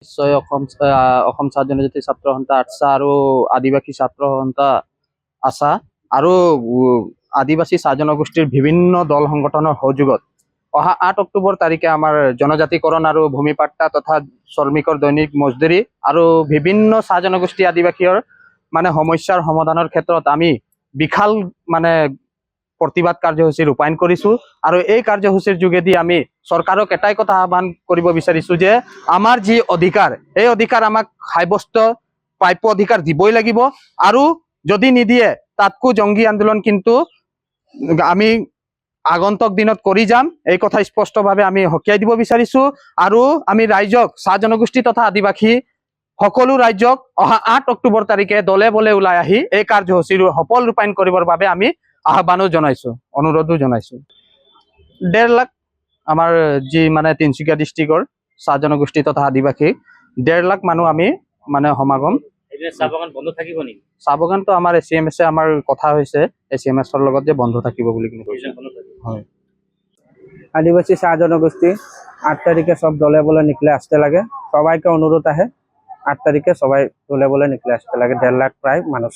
নিশ্চয় অসম চাহ জনজাতি ছাত্ৰ সন্থা আটছা আৰু আদিবাসী ছাত্ৰ সন্থা আছা আৰু আদিবাসী চাহ জনগোষ্ঠীৰ বিভিন্ন দল সংগঠনৰ সহযোগত অহা 8 অক্টোবৰ তাৰিখে আমাৰ জনজাতিকৰণ আৰু ভূমিপাট্টা তথা শ্ৰমিকৰ দৈনিক মজদুৰি আৰু বিভিন্ন চাহ জনগোষ্ঠী আদিবাসীৰ মানে সমস্যাৰ সমাধানৰ ক্ষেত্ৰত আমি বিশাল মানে প্ৰতিবাদ কাৰ্যসূচী ৰূপায়ণ কৰিছো আৰু এই কাৰ্যসূচীৰ যোগেদি আমি চৰকাৰক এটাই কথা আহ্বান কৰিব বিচাৰিছো যে আমাৰ যি অধিকাৰ এই অধিকাৰ আমাক সাব্যস্ত প্ৰাপ্য অধিকাৰ দিবই লাগিব আৰু যদি নিদিয়ে তাতকো জংগী আন্দোলন কিন্তু আমি আগন্তুক দিনত কৰি যাম এই কথা স্পষ্টভাৱে আমি হকিয়াই দিব বিচাৰিছো আৰু আমি ৰাইজক চাহ জনগোষ্ঠী তথা আদিবাসী সকলো ৰাইজক অহা 8 অক্টোবৰ তাৰিখে দলে বলে ওলাই আহি এই কাৰ্যসূচীৰ সফল ৰূপায়ণ কৰিবৰ বাবে আমি আহ্বানো জনাইছো অনুৰোধো জনাইছো 1.5 লাখ আমাৰ যি মানে তিনচুকীয়া ডিষ্ট্ৰিক্টৰ চাহ জনগোষ্ঠী তথা আদিবাসী 1.5 লাখ মানুহ আমি মানে সমাগম চাহ বাগান বন্ধ থাকিব নেকি চাহ বাগানটো আমাৰ এচিএমএছে আমাৰ কথা হৈছে এচিএমএছৰ লগত যে বন্ধ থাকিব বুলি কৈছে হয় আদিবাসী চাহ জনগোষ্ঠী 8 তারিখে সব দলে বলে নিকলে আসতে লাগে সবাইকে অনুরোধ আহে 8 তারিখে সবাই দলে বলে নিকলে আসতে লাগে 1.5 লাখ প্রায় মানুষ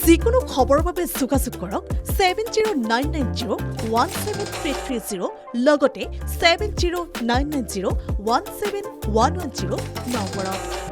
যিকোনো খবৰৰ বাবে যোগাযোগ কৰক 7099017330 লগতে 7099017110 নম্বৰত